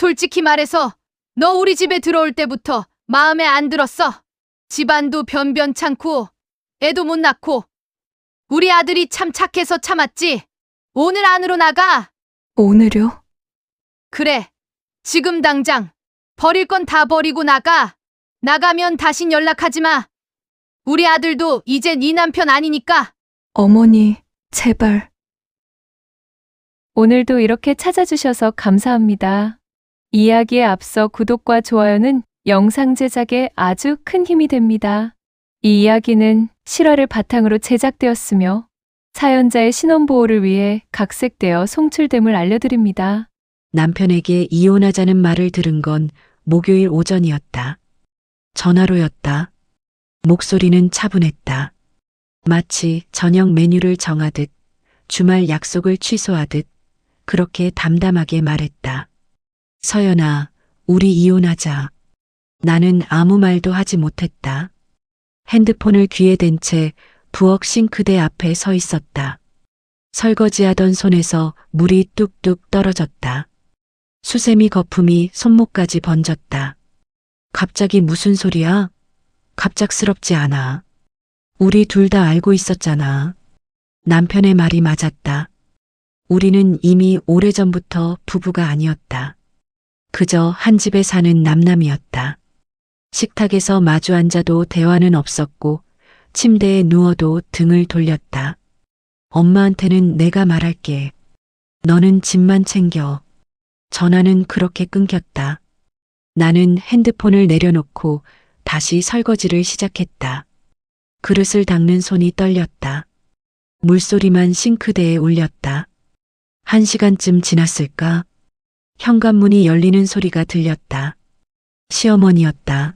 솔직히 말해서 너 우리 집에 들어올 때부터 마음에 안 들었어. 집안도 변변찮고 애도 못 낳고 우리 아들이 참 착해서 참았지. 오늘 안으로 나가. 오늘요? 그래. 지금 당장 버릴 건 다 버리고 나가. 나가면 다신 연락하지 마. 우리 아들도 이제 네 남편 아니니까. 어머니, 제발. 오늘도 이렇게 찾아주셔서 감사합니다. 이야기에 앞서 구독과 좋아요는 영상 제작에 아주 큰 힘이 됩니다. 이 이야기는 실화를 바탕으로 제작되었으며 사연자의 신원보호를 위해 각색되어 송출됨을 알려드립니다. 남편에게 이혼하자는 말을 들은 건 목요일 오전이었다. 전화로였다. 목소리는 차분했다. 마치 저녁 메뉴를 정하듯 주말 약속을 취소하듯 그렇게 담담하게 말했다. 서연아, 우리 이혼하자. 나는 아무 말도 하지 못했다. 핸드폰을 귀에 댄 채 부엌 싱크대 앞에 서 있었다. 설거지하던 손에서 물이 뚝뚝 떨어졌다. 수세미 거품이 손목까지 번졌다. 갑자기 무슨 소리야? 갑작스럽지 않아. 우리 둘 다 알고 있었잖아. 남편의 말이 맞았다. 우리는 이미 오래전부터 부부가 아니었다. 그저 한 집에 사는 남남이었다. 식탁에서 마주 앉아도 대화는 없었고 침대에 누워도 등을 돌렸다. 엄마한테는 내가 말할게. 너는 집만 챙겨. 전화는 그렇게 끊겼다. 나는 핸드폰을 내려놓고 다시 설거지를 시작했다. 그릇을 닦는 손이 떨렸다. 물소리만 싱크대에 울렸다. 1시간쯤 지났을까? 현관문이 열리는 소리가 들렸다. 시어머니였다.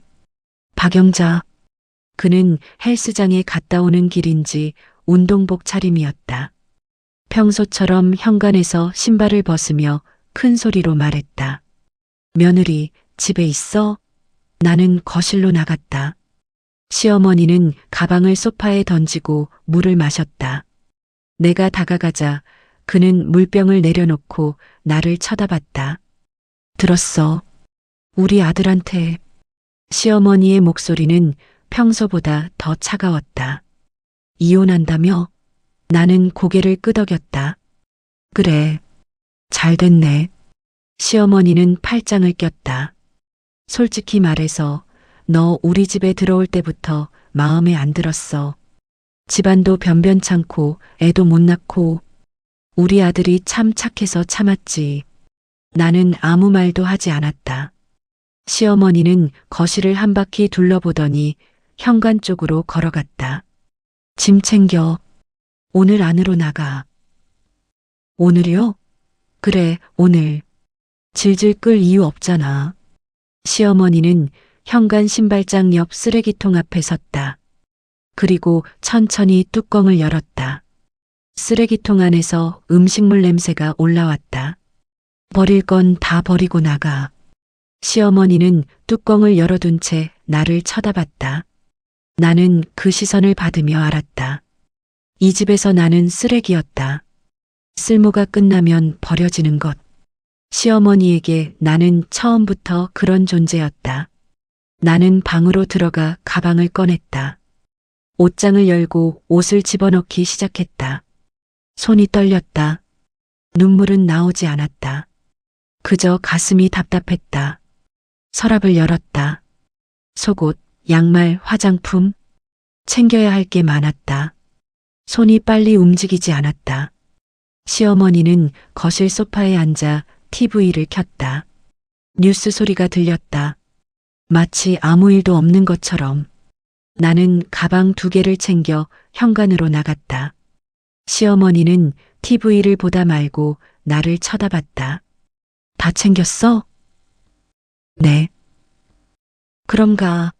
박영자. 그는 헬스장에 갔다 오는 길인지 운동복 차림이었다. 평소처럼 현관에서 신발을 벗으며 큰 소리로 말했다. 며느리, 집에 있어? 나는 거실로 나갔다. 시어머니는 가방을 소파에 던지고 물을 마셨다. 내가 다가가자 그는 물병을 내려놓고 나를 쳐다봤다. 들었어. 우리 아들한테. 시어머니의 목소리는 평소보다 더 차가웠다. 이혼한다며? 나는 고개를 끄덕였다. 그래. 잘 됐네. 시어머니는 팔짱을 꼈다. 솔직히 말해서 너 우리 집에 들어올 때부터 마음에 안 들었어. 집안도 변변찮고 애도 못 낳고 우리 아들이 참 착해서 참았지. 나는 아무 말도 하지 않았다. 시어머니는 거실을 한 바퀴 둘러보더니 현관 쪽으로 걸어갔다. 짐 챙겨. 오늘 안으로 나가. 오늘이요? 그래, 오늘. 질질 끌 이유 없잖아. 시어머니는 현관 신발장 옆 쓰레기통 앞에 섰다. 그리고 천천히 뚜껑을 열었다. 쓰레기통 안에서 음식물 냄새가 올라왔다. 버릴 건 다 버리고 나가. 시어머니는 뚜껑을 열어둔 채 나를 쳐다봤다. 나는 그 시선을 받으며 알았다. 이 집에서 나는 쓰레기였다. 쓸모가 끝나면 버려지는 것. 시어머니에게 나는 처음부터 그런 존재였다. 나는 방으로 들어가 가방을 꺼냈다. 옷장을 열고 옷을 집어넣기 시작했다. 손이 떨렸다. 눈물은 나오지 않았다. 그저 가슴이 답답했다. 서랍을 열었다. 속옷, 양말, 화장품. 챙겨야 할 게 많았다. 손이 빨리 움직이지 않았다. 시어머니는 거실 소파에 앉아 TV를 켰다. 뉴스 소리가 들렸다. 마치 아무 일도 없는 것처럼. 나는 가방 2개를 챙겨 현관으로 나갔다. 시어머니는 TV를 보다 말고 나를 쳐다봤다. 다 챙겼어? 네. 그런가.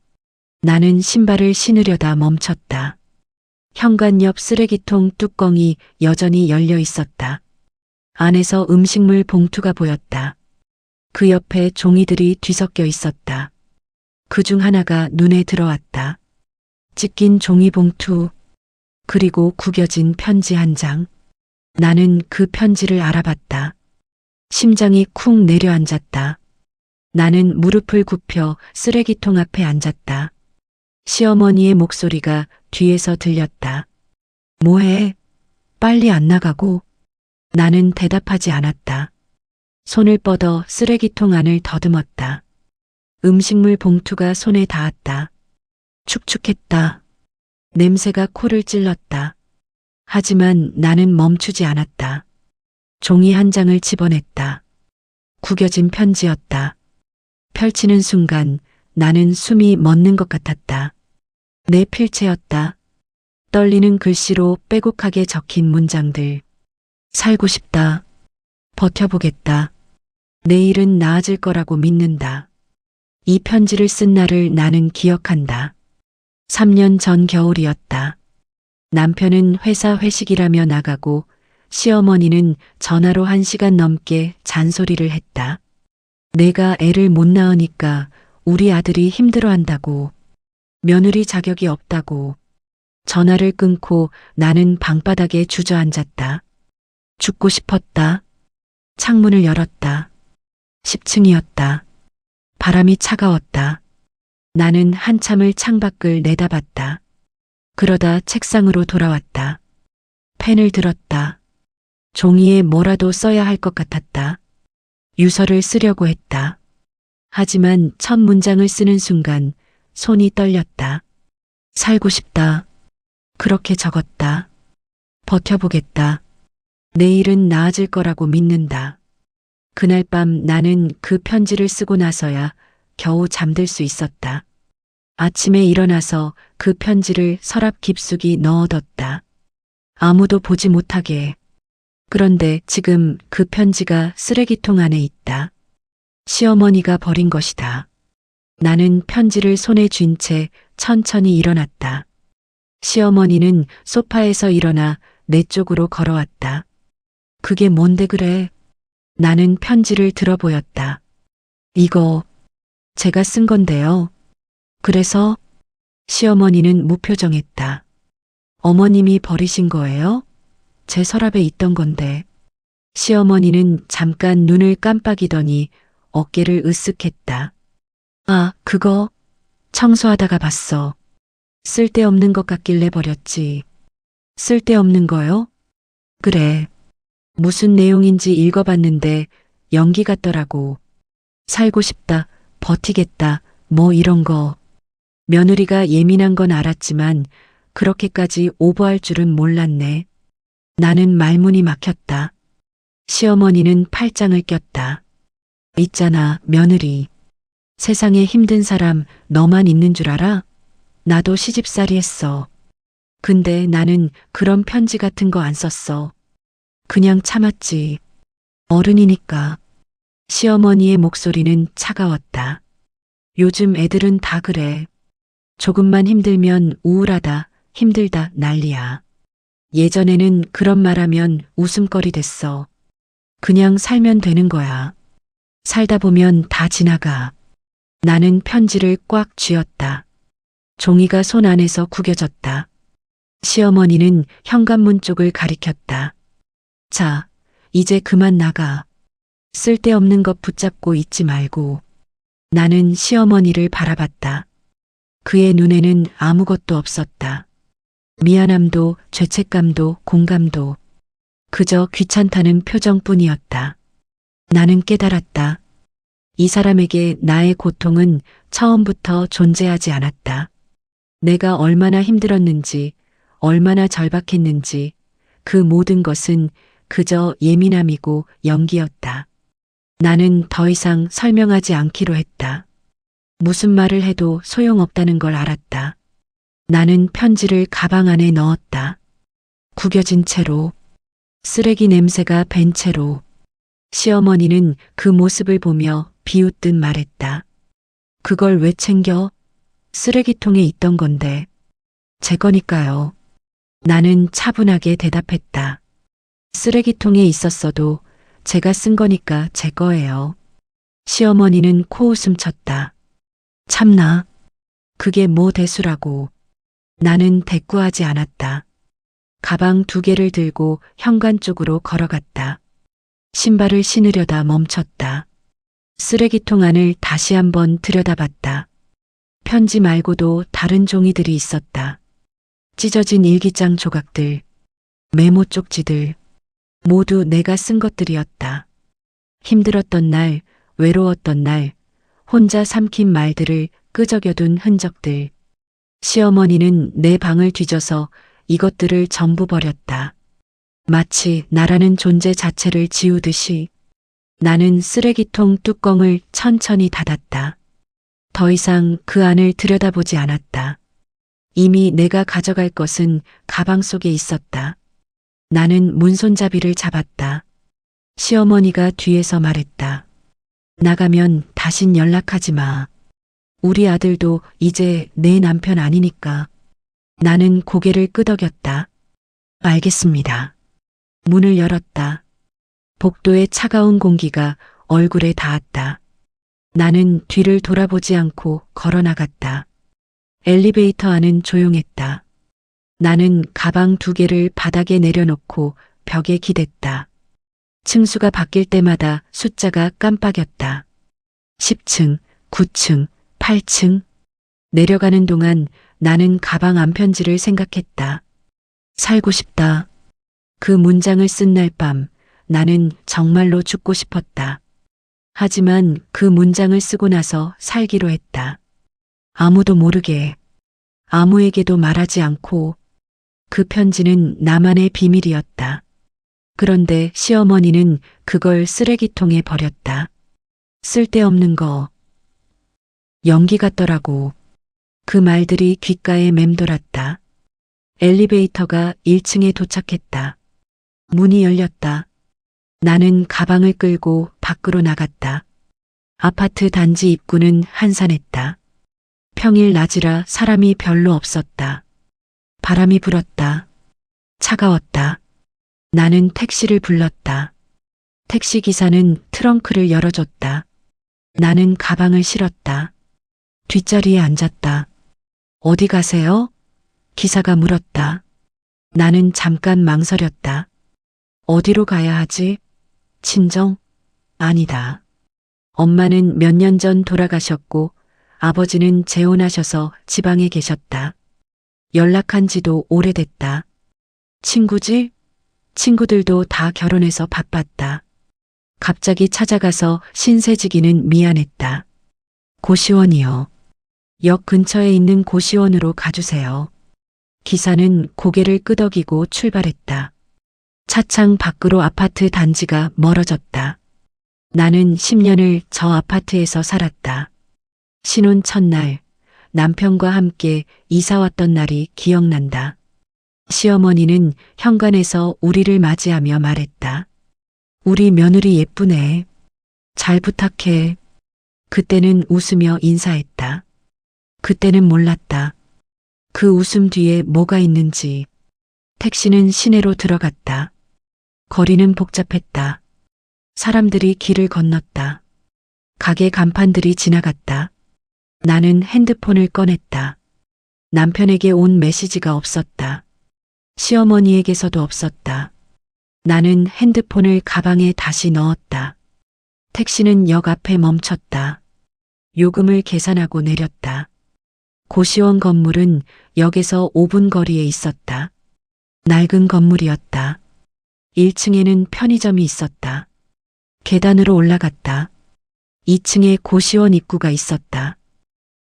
나는 신발을 신으려다 멈췄다. 현관 옆 쓰레기통 뚜껑이 여전히 열려 있었다. 안에서 음식물 봉투가 보였다. 그 옆에 종이들이 뒤섞여 있었다. 그중 하나가 눈에 들어왔다. 찢긴 종이 봉투, 그리고 구겨진 편지 한 장. 나는 그 편지를 알아봤다. 심장이 쿵 내려앉았다. 나는 무릎을 굽혀 쓰레기통 앞에 앉았다. 시어머니의 목소리가 뒤에서 들렸다. 뭐해? 빨리 안 나가고. 나는 대답하지 않았다. 손을 뻗어 쓰레기통 안을 더듬었다. 음식물 봉투가 손에 닿았다. 축축했다. 냄새가 코를 찔렀다. 하지만 나는 멈추지 않았다. 종이 한 장을 집어냈다. 구겨진 편지였다. 펼치는 순간 나는 숨이 멎는 것 같았다. 내 필체였다. 떨리는 글씨로 빼곡하게 적힌 문장들. 살고 싶다. 버텨보겠다. 내일은 나아질 거라고 믿는다. 이 편지를 쓴 날을 나는 기억한다. 3년 전 겨울이었다. 남편은 회사 회식이라며 나가고 시어머니는 전화로 1시간 넘게 잔소리를 했다. 내가 애를 못 낳으니까 우리 아들이 힘들어한다고, 며느리 자격이 없다고. 전화를 끊고 나는 방바닥에 주저앉았다. 죽고 싶었다. 창문을 열었다. 10층이었다. 바람이 차가웠다. 나는 한참을 창밖을 내다봤다. 그러다 책상으로 돌아왔다. 펜을 들었다. 종이에 뭐라도 써야 할 것 같았다. 유서를 쓰려고 했다. 하지만 첫 문장을 쓰는 순간 손이 떨렸다. 살고 싶다. 그렇게 적었다. 버텨보겠다. 내일은 나아질 거라고 믿는다. 그날 밤 나는 그 편지를 쓰고 나서야 겨우 잠들 수 있었다. 아침에 일어나서 그 편지를 서랍 깊숙이 넣어뒀다. 아무도 보지 못하게. 그런데 지금 그 편지가 쓰레기통 안에 있다. 시어머니가 버린 것이다. 나는 편지를 손에 쥔 채 천천히 일어났다. 시어머니는 소파에서 일어나 내 쪽으로 걸어왔다. 그게 뭔데 그래? 나는 편지를 들어보였다. 이거 제가 쓴 건데요. 그래서? 시어머니는 무표정했다. 어머님이 버리신 거예요? 제 서랍에 있던 건데. 시어머니는 잠깐 눈을 깜빡이더니 어깨를 으쓱했다. 아, 그거 청소하다가 봤어. 쓸데없는 것 같길래 버렸지. 쓸데없는 거요? 그래. 무슨 내용인지 읽어봤는데 연기 같더라고. 살고 싶다, 버티겠다, 뭐 이런 거. 며느리가 예민한 건 알았지만 그렇게까지 오버할 줄은 몰랐네. 나는 말문이 막혔다. 시어머니는 팔짱을 꼈다. 있잖아, 며느리. 세상에 힘든 사람 너만 있는 줄 알아? 나도 시집살이 했어. 근데 나는 그런 편지 같은 거 안 썼어. 그냥 참았지. 어른이니까. 시어머니의 목소리는 차가웠다. 요즘 애들은 다 그래. 조금만 힘들면 우울하다, 힘들다 난리야. 예전에는 그런 말하면 웃음거리 됐어. 그냥 살면 되는 거야. 살다 보면 다 지나가. 나는 편지를 꽉 쥐었다. 종이가 손 안에서 구겨졌다. 시어머니는 현관문 쪽을 가리켰다. 자, 이제 그만 나가. 쓸데없는 것 붙잡고 있지 말고. 나는 시어머니를 바라봤다. 그의 눈에는 아무것도 없었다. 미안함도 죄책감도 공감도. 그저 귀찮다는 표정뿐이었다. 나는 깨달았다. 이 사람에게 나의 고통은 처음부터 존재하지 않았다. 내가 얼마나 힘들었는지, 얼마나 절박했는지, 그 모든 것은 그저 예민함이고 연기였다. 나는 더 이상 설명하지 않기로 했다. 무슨 말을 해도 소용없다는 걸 알았다. 나는 편지를 가방 안에 넣었다. 구겨진 채로, 쓰레기 냄새가 밴 채로. 시어머니는 그 모습을 보며 비웃듯 말했다. 그걸 왜 챙겨? 쓰레기통에 있던 건데. 제 거니까요. 나는 차분하게 대답했다. 쓰레기통에 있었어도 제가 쓴 거니까 제 거예요. 시어머니는 코웃음 쳤다. 참나. 그게 뭐 대수라고. 나는 대꾸하지 않았다. 가방 2개를 들고 현관 쪽으로 걸어갔다. 신발을 신으려다 멈췄다. 쓰레기통 안을 다시 한번 들여다봤다. 편지 말고도 다른 종이들이 있었다. 찢어진 일기장 조각들, 메모 쪽지들, 모두 내가 쓴 것들이었다. 힘들었던 날, 외로웠던 날, 혼자 삼킨 말들을 끄적여둔 흔적들. 시어머니는 내 방을 뒤져서 이것들을 전부 버렸다. 마치 나라는 존재 자체를 지우듯이 나는 쓰레기통 뚜껑을 천천히 닫았다. 더 이상 그 안을 들여다보지 않았다. 이미 내가 가져갈 것은 가방 속에 있었다. 나는 문손잡이를 잡았다. 시어머니가 뒤에서 말했다. 나가면 다신 연락하지 마. 우리 아들도 이제 내 남편 아니니까. 나는 고개를 끄덕였다. 알겠습니다. 문을 열었다. 복도의 차가운 공기가 얼굴에 닿았다. 나는 뒤를 돌아보지 않고 걸어 나갔다. 엘리베이터 안은 조용했다. 나는 가방 2개를 바닥에 내려놓고 벽에 기댔다. 층수가 바뀔 때마다 숫자가 깜빡였다. 10층, 9층, 8층. 내려가는 동안 나는 가방 안편지를 생각했다. 살고 싶다. 그 문장을 쓴 날 밤 나는 정말로 죽고 싶었다. 하지만 그 문장을 쓰고 나서 살기로 했다. 아무도 모르게, 아무에게도 말하지 않고. 그 편지는 나만의 비밀이었다. 그런데 시어머니는 그걸 쓰레기통에 버렸다. 쓸데없는 거. 연기 같더라고. 그 말들이 귓가에 맴돌았다. 엘리베이터가 1층에 도착했다. 문이 열렸다. 나는 가방을 끌고 밖으로 나갔다. 아파트 단지 입구는 한산했다. 평일 낮이라 사람이 별로 없었다. 바람이 불었다. 차가웠다. 나는 택시를 불렀다. 택시 기사는 트렁크를 열어줬다. 나는 가방을 실었다. 뒷자리에 앉았다. 어디 가세요? 기사가 물었다. 나는 잠깐 망설였다. 어디로 가야 하지? 친정? 아니다. 엄마는 몇 년 전 돌아가셨고 아버지는 재혼하셔서 지방에 계셨다. 연락한 지도 오래됐다. 친구지? 친구들도 다 결혼해서 바빴다. 갑자기 찾아가서 신세지기는 미안했다. 고시원이요. 역 근처에 있는 고시원으로 가주세요. 기사는 고개를 끄덕이고 출발했다. 차창 밖으로 아파트 단지가 멀어졌다. 나는 10년을 저 아파트에서 살았다. 신혼 첫날, 남편과 함께 이사 왔던 날이 기억난다. 시어머니는 현관에서 우리를 맞이하며 말했다. 우리 며느리 예쁘네. 잘 부탁해. 그때는 웃으며 인사했다. 그때는 몰랐다. 그 웃음 뒤에 뭐가 있는지. 택시는 시내로 들어갔다. 거리는 복잡했다. 사람들이 길을 건넜다. 가게 간판들이 지나갔다. 나는 핸드폰을 꺼냈다. 남편에게 온 메시지가 없었다. 시어머니에게서도 없었다. 나는 핸드폰을 가방에 다시 넣었다. 택시는 역 앞에 멈췄다. 요금을 계산하고 내렸다. 고시원 건물은 역에서 5분 거리에 있었다. 낡은 건물이었다. 1층에는 편의점이 있었다. 계단으로 올라갔다. 2층에 고시원 입구가 있었다.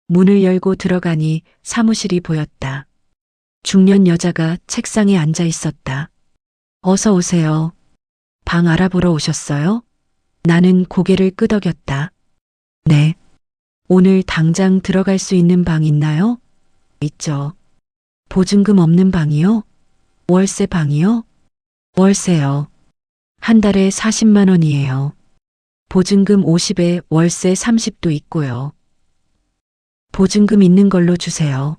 문을 열고 들어가니 사무실이 보였다. 중년 여자가 책상에 앉아 있었다. 어서 오세요. 방 알아보러 오셨어요? 나는 고개를 끄덕였다. 네. 오늘 당장 들어갈 수 있는 방 있나요? 있죠. 보증금 없는 방이요? 월세 방이요? 월세요. 한 달에 40만 원이에요. 보증금 50에 월세 30도 있고요. 보증금 있는 걸로 주세요.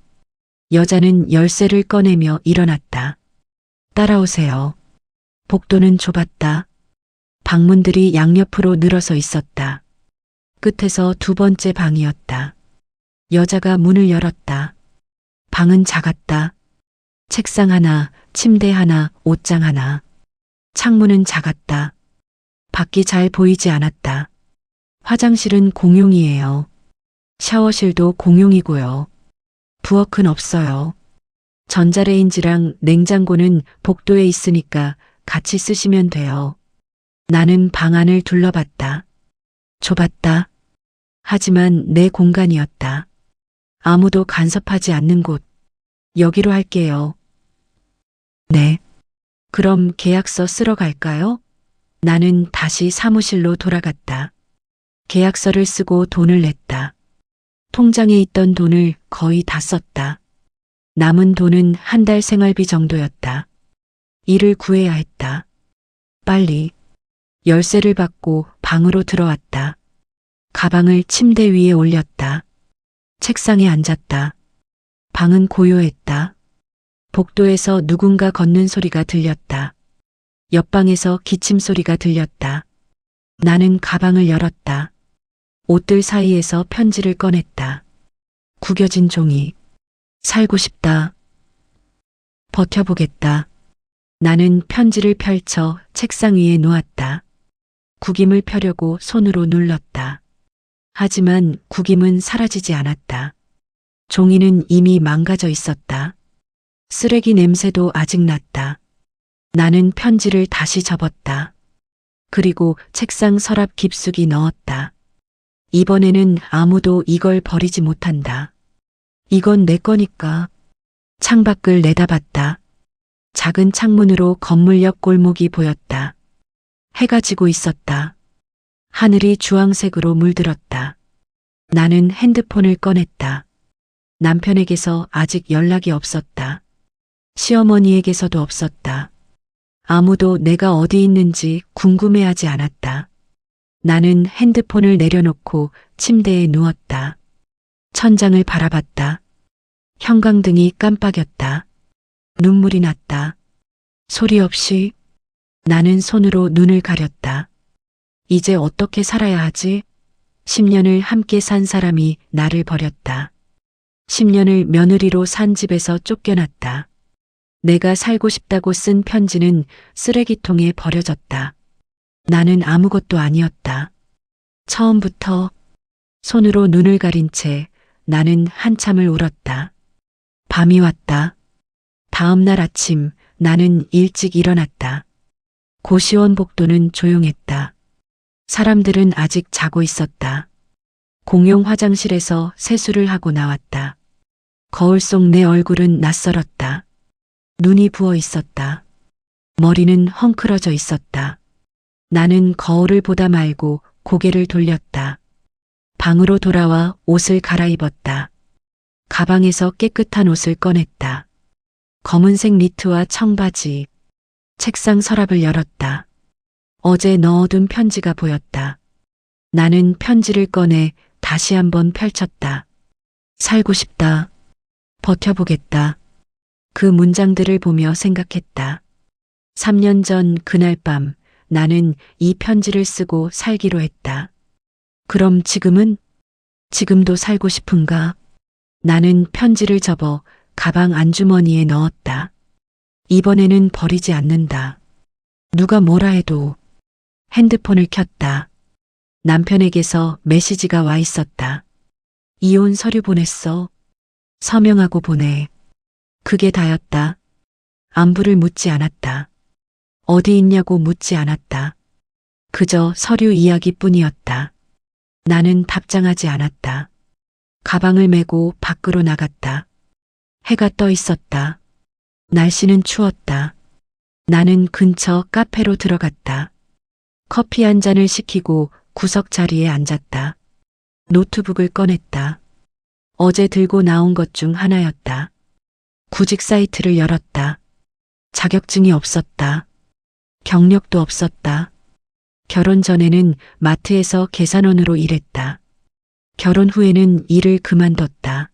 여자는 열쇠를 꺼내며 일어났다. 따라오세요. 복도는 좁았다. 방문들이 양옆으로 늘어서 있었다. 끝에서 2번째 방이었다. 여자가 문을 열었다. 방은 작았다. 책상 하나, 침대 하나, 옷장 하나. 창문은 작았다. 밖이 잘 보이지 않았다. 화장실은 공용이에요. 샤워실도 공용이고요. 부엌은 없어요. 전자레인지랑 냉장고는 복도에 있으니까 같이 쓰시면 돼요. 나는 방 안을 둘러봤다. 좁았다. 하지만 내 공간이었다. 아무도 간섭하지 않는 곳. 여기로 할게요. 네. 그럼 계약서 쓰러 갈까요? 나는 다시 사무실로 돌아갔다. 계약서를 쓰고 돈을 냈다. 통장에 있던 돈을 거의 다 썼다. 남은 돈은 한 달 생활비 정도였다. 일을 구해야 했다. 빨리. 열쇠를 받고 방으로 들어왔다. 가방을 침대 위에 올렸다. 책상에 앉았다. 방은 고요했다. 복도에서 누군가 걷는 소리가 들렸다. 옆방에서 기침 소리가 들렸다. 나는 가방을 열었다. 옷들 사이에서 편지를 꺼냈다. 구겨진 종이. 살고 싶다. 버텨보겠다. 나는 편지를 펼쳐 책상 위에 놓았다. 구김을 펴려고 손으로 눌렀다. 하지만 구김은 사라지지 않았다. 종이는 이미 망가져 있었다. 쓰레기 냄새도 아직 났다. 나는 편지를 다시 접었다. 그리고 책상 서랍 깊숙이 넣었다. 이번에는 아무도 이걸 버리지 못한다. 이건 내 거니까. 창밖을 내다봤다. 작은 창문으로 건물 옆 골목이 보였다. 해가 지고 있었다. 하늘이 주황색으로 물들었다. 나는 핸드폰을 꺼냈다. 남편에게서 아직 연락이 없었다. 시어머니에게서도 없었다. 아무도 내가 어디 있는지 궁금해하지 않았다. 나는 핸드폰을 내려놓고 침대에 누웠다. 천장을 바라봤다. 형광등이 깜빡였다. 눈물이 났다. 소리 없이 나는 손으로 눈을 가렸다. 이제 어떻게 살아야 하지? 10년을 함께 산 사람이 나를 버렸다. 10년을 며느리로 산 집에서 쫓겨났다. 내가 살고 싶다고 쓴 편지는 쓰레기통에 버려졌다. 나는 아무것도 아니었다. 처음부터 손으로 눈을 가린 채 나는 한참을 울었다. 밤이 왔다. 다음 날 아침 나는 일찍 일어났다. 고시원 복도는 조용했다. 사람들은 아직 자고 있었다. 공용 화장실에서 세수를 하고 나왔다. 거울 속 내 얼굴은 낯설었다. 눈이 부어 있었다. 머리는 헝클어져 있었다. 나는 거울을 보다 말고 고개를 돌렸다. 방으로 돌아와 옷을 갈아입었다. 가방에서 깨끗한 옷을 꺼냈다. 검은색 니트와 청바지. 책상 서랍을 열었다. 어제 넣어둔 편지가 보였다. 나는 편지를 꺼내 다시 한번 펼쳤다. 살고 싶다. 버텨보겠다. 그 문장들을 보며 생각했다. 3년 전 그날 밤 나는 이 편지를 쓰고 살기로 했다. 그럼 지금은? 지금도 살고 싶은가? 나는 편지를 접어 가방 안주머니에 넣었다. 이번에는 버리지 않는다. 누가 뭐라 해도. 핸드폰을 켰다. 남편에게서 메시지가 와 있었다. 이혼 서류 보냈어. 서명하고 보내. 그게 다였다. 안부를 묻지 않았다. 어디 있냐고 묻지 않았다. 그저 서류 이야기뿐이었다. 나는 답장하지 않았다. 가방을 메고 밖으로 나갔다. 해가 떠 있었다. 날씨는 추웠다. 나는 근처 카페로 들어갔다. 커피 한 잔을 시키고 구석 자리에 앉았다. 노트북을 꺼냈다. 어제 들고 나온 것 중 하나였다. 구직 사이트를 열었다. 자격증이 없었다. 경력도 없었다. 결혼 전에는 마트에서 계산원으로 일했다. 결혼 후에는 일을 그만뒀다.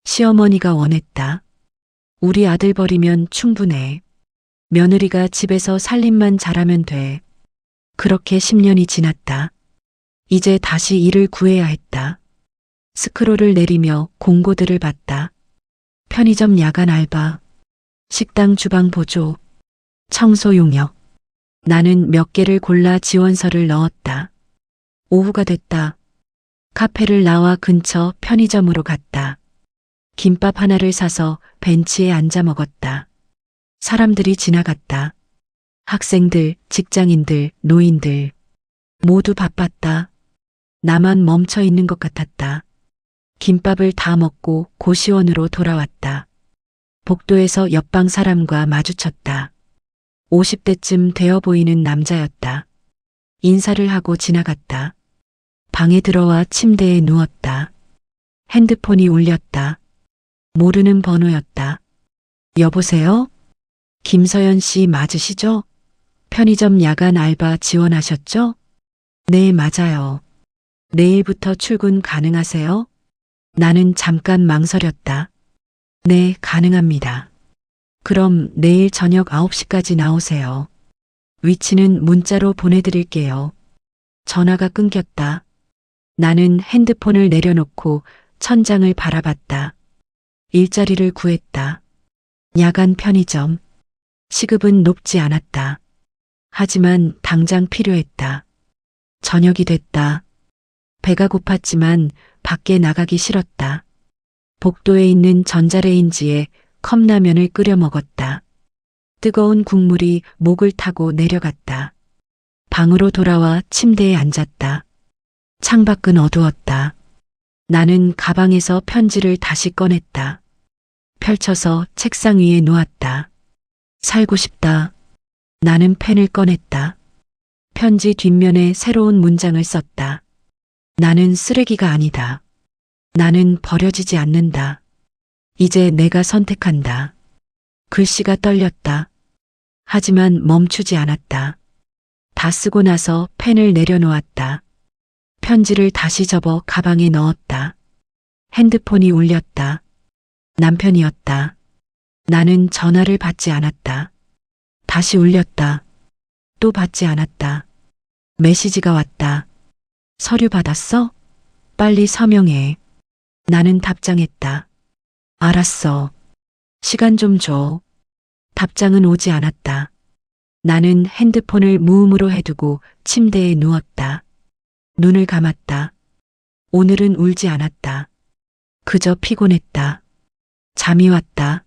시어머니가 원했다. 우리 아들 버리면 충분해. 며느리가 집에서 살림만 잘하면 돼. 그렇게 10년이 지났다. 이제 다시 일을 구해야 했다. 스크롤을 내리며 공고들을 봤다. 편의점 야간 알바, 식당 주방 보조, 청소 용역. 나는 몇 개를 골라 지원서를 넣었다. 오후가 됐다. 카페를 나와 근처 편의점으로 갔다. 김밥 하나를 사서 벤치에 앉아 먹었다. 사람들이 지나갔다. 학생들, 직장인들, 노인들. 모두 바빴다. 나만 멈춰 있는 것 같았다. 김밥을 다 먹고 고시원으로 돌아왔다. 복도에서 옆방 사람과 마주쳤다. 50대쯤 되어 보이는 남자였다. 인사를 하고 지나갔다. 방에 들어와 침대에 누웠다. 핸드폰이 울렸다. 모르는 번호였다. 여보세요? 김서연 씨 맞으시죠? 편의점 야간 알바 지원하셨죠? 네, 맞아요. 내일부터 출근 가능하세요? 나는 잠깐 망설였다. 네, 가능합니다. 그럼 내일 저녁 9시까지 나오세요. 위치는 문자로 보내드릴게요. 전화가 끊겼다. 나는 핸드폰을 내려놓고 천장을 바라봤다. 일자리를 구했다. 야간 편의점. 시급은 높지 않았다. 하지만 당장 필요했다. 저녁이 됐다. 배가 고팠지만 밖에 나가기 싫었다. 복도에 있는 전자레인지에 컵라면을 끓여 먹었다. 뜨거운 국물이 목을 타고 내려갔다. 방으로 돌아와 침대에 앉았다. 창밖은 어두웠다. 나는 가방에서 편지를 다시 꺼냈다. 펼쳐서 책상 위에 놓았다. 살고 싶다. 나는 펜을 꺼냈다. 편지 뒷면에 새로운 문장을 썼다. 나는 쓰레기가 아니다. 나는 버려지지 않는다. 이제 내가 선택한다. 글씨가 떨렸다. 하지만 멈추지 않았다. 다 쓰고 나서 펜을 내려놓았다. 편지를 다시 접어 가방에 넣었다. 핸드폰이 울렸다. 남편이었다. 나는 전화를 받지 않았다. 다시 울렸다. 또 받지 않았다. 메시지가 왔다. 서류 받았어? 빨리 서명해. 나는 답장했다. 알았어. 시간 좀 줘. 답장은 오지 않았다. 나는 핸드폰을 무음으로 해두고 침대에 누웠다. 눈을 감았다. 오늘은 울지 않았다. 그저 피곤했다. 잠이 왔다.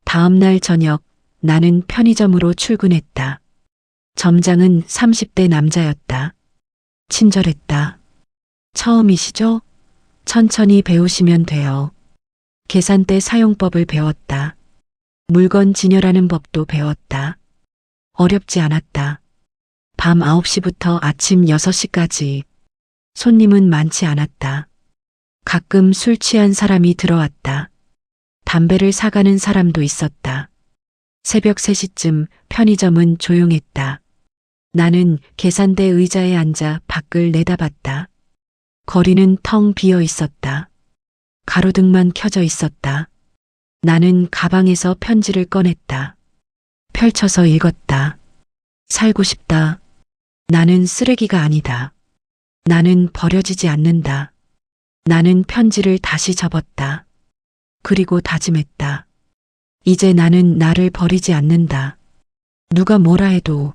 다음 날 저녁 나는 편의점으로 출근했다. 점장은 30대 남자였다. 친절했다. 처음이시죠? 천천히 배우시면 돼요. 계산대 사용법을 배웠다. 물건 진열하는 법도 배웠다. 어렵지 않았다. 밤 9시부터 아침 6시까지. 손님은 많지 않았다. 가끔 술 취한 사람이 들어왔다. 담배를 사가는 사람도 있었다. 새벽 3시쯤 편의점은 조용했다. 나는 계산대 의자에 앉아 밖을 내다봤다. 거리는 텅 비어 있었다. 가로등만 켜져 있었다. 나는 가방에서 편지를 꺼냈다. 펼쳐서 읽었다. 살고 싶다. 나는 쓰레기가 아니다. 나는 버려지지 않는다. 나는 편지를 다시 접었다. 그리고 다짐했다. 이제 나는 나를 버리지 않는다. 누가 뭐라 해도.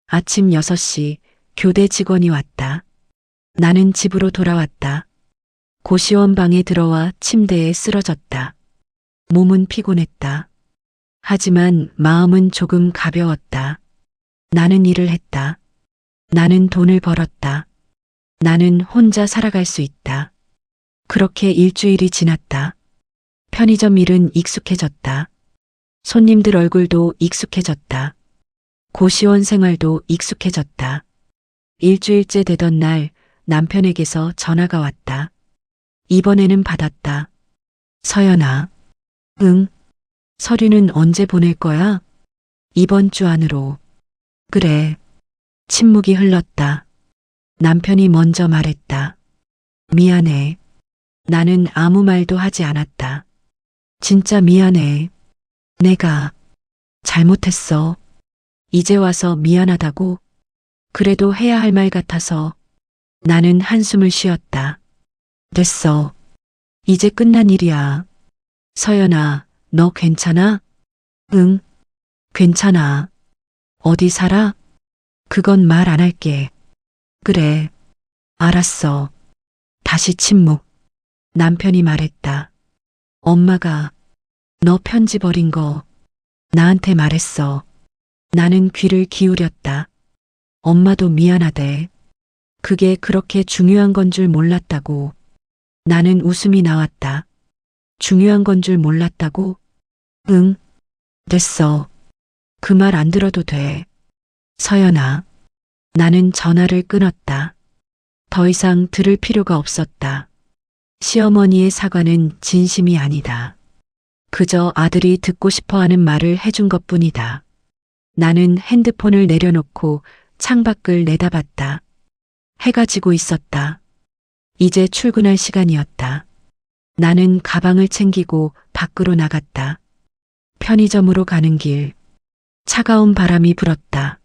아침 6시 교대 직원이 왔다. 나는 집으로 돌아왔다. 고시원 방에 들어와 침대에 쓰러졌다. 몸은 피곤했다. 하지만 마음은 조금 가벼웠다. 나는 일을 했다. 나는 돈을 벌었다. 나는 혼자 살아갈 수 있다. 그렇게 일주일이 지났다. 편의점 일은 익숙해졌다. 손님들 얼굴도 익숙해졌다. 고시원 생활도 익숙해졌다. 일주일째 되던 날 남편에게서 전화가 왔다. 이번에는 받았다. 서연아. 응. 서류는 언제 보낼 거야? 이번 주 안으로. 그래. 침묵이 흘렀다. 남편이 먼저 말했다. 미안해. 나는 아무 말도 하지 않았다. 진짜 미안해. 내가 잘못했어. 이제 와서 미안하다고? 그래도 해야 할 말 같아서. 나는 한숨을 쉬었다. 됐어. 이제 끝난 일이야. 서연아, 너 괜찮아? 응, 괜찮아. 어디 살아? 그건 말 안 할게. 그래. 알았어. 다시 침묵. 남편이 말했다. 엄마가 너 편지 버린 거 나한테 말했어. 나는 귀를 기울였다. 엄마도 미안하대. 그게 그렇게 중요한 건 줄 몰랐다고. 나는 웃음이 나왔다. 중요한 건 줄 몰랐다고? 응. 됐어. 그 말 안 들어도 돼. 서연아. 나는 전화를 끊었다. 더 이상 들을 필요가 없었다. 시어머니의 사과는 진심이 아니다. 그저 아들이 듣고 싶어 하는 말을 해준 것 뿐이다. 나는 핸드폰을 내려놓고 창밖을 내다봤다. 해가 지고 있었다. 이제 출근할 시간이었다. 나는 가방을 챙기고 밖으로 나갔다. 편의점으로 가는 길. 차가운 바람이 불었다.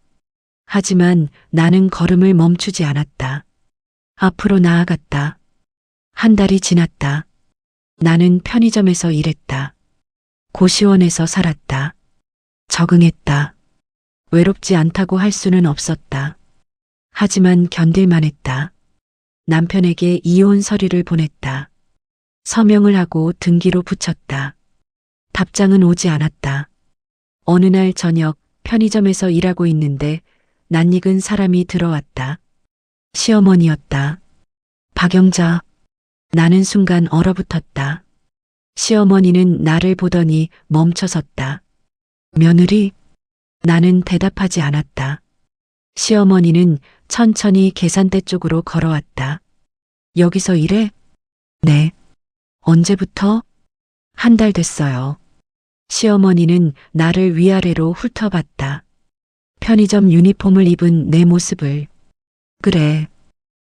하지만 나는 걸음을 멈추지 않았다. 앞으로 나아갔다. 한 달이 지났다. 나는 편의점에서 일했다. 고시원에서 살았다. 적응했다. 외롭지 않다고 할 수는 없었다. 하지만 견딜만 했다. 남편에게 이혼 서류를 보냈다. 서명을 하고 등기로 붙였다. 답장은 오지 않았다. 어느 날 저녁 편의점에서 일하고 있는데 낯익은 사람이 들어왔다. 시어머니였다. 박영자. 나는 순간 얼어붙었다. 시어머니는 나를 보더니 멈춰섰다. 며느리? 나는 대답하지 않았다. 시어머니는 천천히 계산대 쪽으로 걸어왔다. 여기서 일해? 네. 언제부터? 한 달 됐어요. 시어머니는 나를 위아래로 훑어봤다. 편의점 유니폼을 입은 내 모습을. 그래.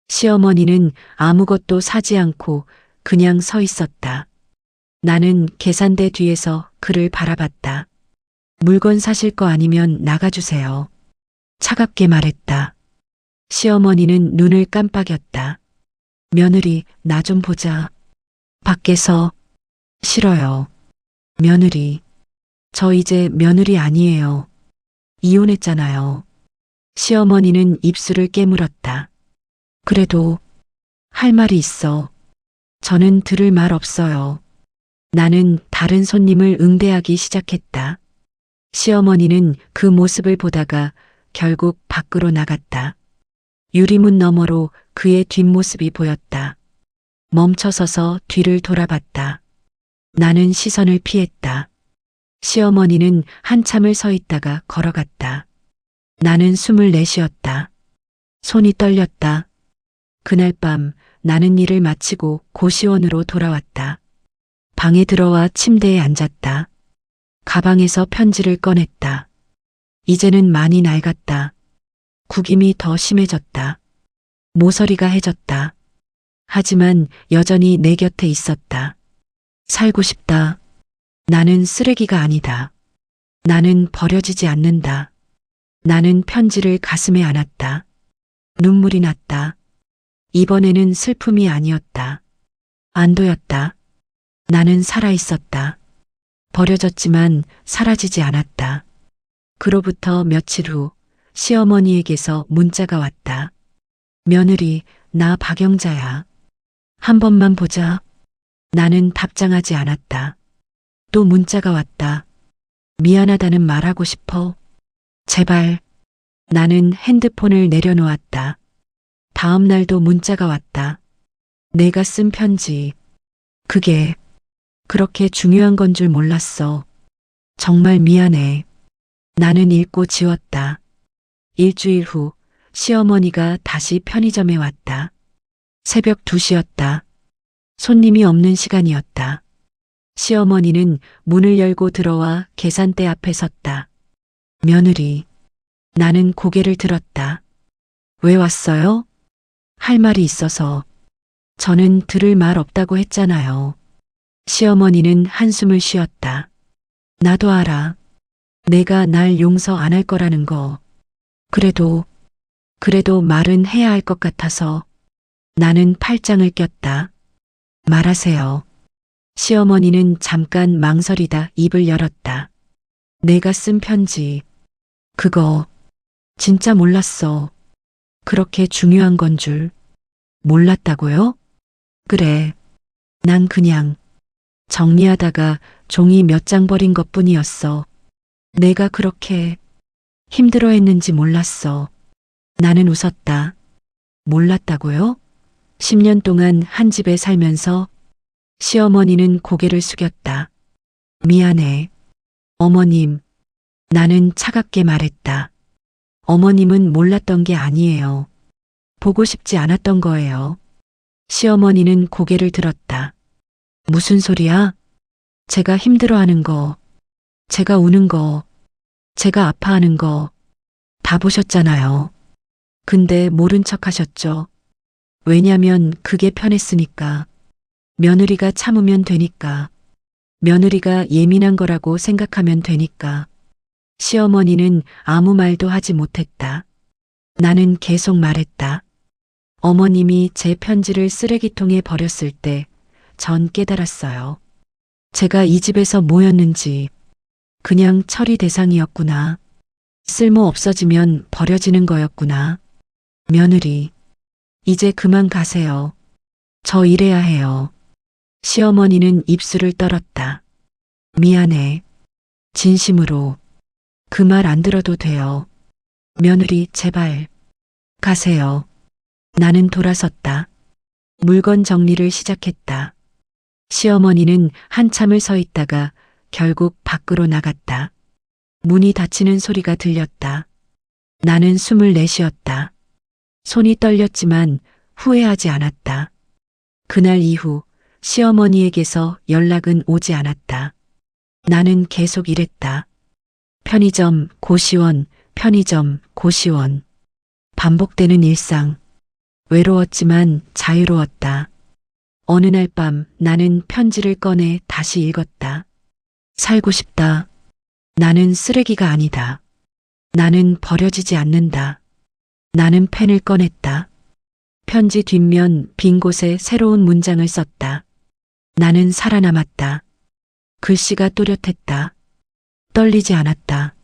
시어머니는 아무것도 사지 않고 그냥 서 있었다. 나는 계산대 뒤에서 그를 바라봤다. 물건 사실 거 아니면 나가주세요. 차갑게 말했다. 시어머니는 눈을 깜빡였다. 며느리, 나 좀 보자. 밖에서. 싫어요. 며느리. 저 이제 며느리 아니에요. 이혼했잖아요. 시어머니는 입술을 깨물었다. 그래도 할 말이 있어. 저는 들을 말 없어요. 나는 다른 손님을 응대하기 시작했다. 시어머니는 그 모습을 보다가 결국 밖으로 나갔다. 유리문 너머로 그의 뒷모습이 보였다. 멈춰서서 뒤를 돌아봤다. 나는 시선을 피했다. 시어머니는 한참을 서 있다가 걸어갔다. 나는 숨을 내쉬었다. 손이 떨렸다. 그날 밤 나는 일을 마치고 고시원으로 돌아왔다. 방에 들어와 침대에 앉았다. 가방에서 편지를 꺼냈다. 이제는 많이 낡았다. 구김이 더 심해졌다. 모서리가 해졌다. 하지만 여전히 내 곁에 있었다. 살고 싶다. 나는 쓰레기가 아니다. 나는 버려지지 않는다. 나는 편지를 가슴에 안았다. 눈물이 났다. 이번에는 슬픔이 아니었다. 안도였다. 나는 살아있었다. 버려졌지만 사라지지 않았다. 그로부터 며칠 후 시어머니에게서 문자가 왔다. 며느리, 나 박영자야. 한 번만 보자. 나는 답장하지 않았다. 또 문자가 왔다. 미안하다는 말하고 싶어. 제발. 나는 핸드폰을 내려놓았다. 다음 날도 문자가 왔다. 내가 쓴 편지. 그게 그렇게 중요한 건 줄 몰랐어. 정말 미안해. 나는 읽고 지웠다. 일주일 후 시어머니가 다시 편의점에 왔다. 새벽 2시였다. 손님이 없는 시간이었다. 시어머니는 문을 열고 들어와 계산대 앞에 섰다. 며느리. 나는 고개를 들었다. 왜 왔어요? 할 말이 있어서. 저는 들을 말 없다고 했잖아요. 시어머니는 한숨을 쉬었다. 나도 알아. 내가 날 용서 안 할 거라는 거. 그래도 말은 해야 할 것 같아서. 나는 팔짱을 꼈다. 말하세요. 시어머니는 잠깐 망설이다 입을 열었다. 내가 쓴 편지. 그거 진짜 몰랐어. 그렇게 중요한 건 줄. 몰랐다고요? 그래. 난 그냥 정리하다가 종이 몇 장 버린 것뿐이었어. 내가 그렇게 힘들어했는지 몰랐어. 나는 웃었다. 몰랐다고요? 10년 동안 한 집에 살면서 시어머니는 고개를 숙였다. 미안해. 어머님, 나는 차갑게 말했다. 어머님은 몰랐던 게 아니에요. 보고 싶지 않았던 거예요. 시어머니는 고개를 들었다. 무슨 소리야? 제가 힘들어하는 거, 제가 우는 거, 제가 아파하는 거 다 보셨잖아요. 근데 모른 척 하셨죠. 왜냐면 그게 편했으니까. 며느리가 참으면 되니까. 며느리가 예민한 거라고 생각하면 되니까. 시어머니는 아무 말도 하지 못했다. 나는 계속 말했다. 어머님이 제 편지를 쓰레기통에 버렸을 때 전 깨달았어요. 제가 이 집에서 뭐였는지 그냥 처리 대상이었구나. 쓸모 없어지면 버려지는 거였구나. 며느리, 이제 그만 가세요. 저 일해야 해요. 시어머니는 입술을 떨었다. 미안해. 진심으로. 그 말 안 들어도 돼요. 며느리, 제발. 가세요. 나는 돌아섰다. 물건 정리를 시작했다. 시어머니는 한참을 서 있다가 결국 밖으로 나갔다. 문이 닫히는 소리가 들렸다. 나는 숨을 내쉬었다. 손이 떨렸지만 후회하지 않았다. 그날 이후 시어머니에게서 연락은 오지 않았다. 나는 계속 일했다. 편의점, 고시원, 편의점, 고시원. 반복되는 일상. 외로웠지만 자유로웠다. 어느 날 밤 나는 편지를 꺼내 다시 읽었다. 살고 싶다. 나는 쓰레기가 아니다. 나는 버려지지 않는다. 나는 펜을 꺼냈다. 편지 뒷면 빈 곳에 새로운 문장을 썼다. 나는 살아남았다. 글씨가 또렷했다. 떨리지 않았다.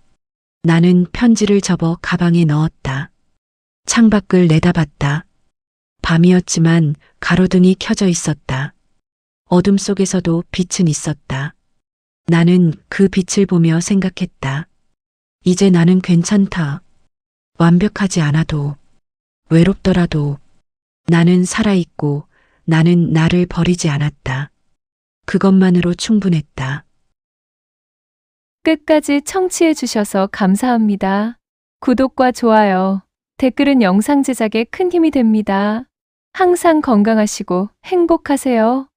나는 편지를 접어 가방에 넣었다. 창밖을 내다봤다. 밤이었지만 가로등이 켜져 있었다. 어둠 속에서도 빛은 있었다. 나는 그 빛을 보며 생각했다. 이제 나는 괜찮다. 완벽하지 않아도, 외롭더라도 나는 살아있고 나는 나를 버리지 않았다. 그것만으로 충분했다. 끝까지 청취해 주셔서 감사합니다. 구독과 좋아요, 댓글은 영상 제작에 큰 힘이 됩니다. 항상 건강하시고 행복하세요.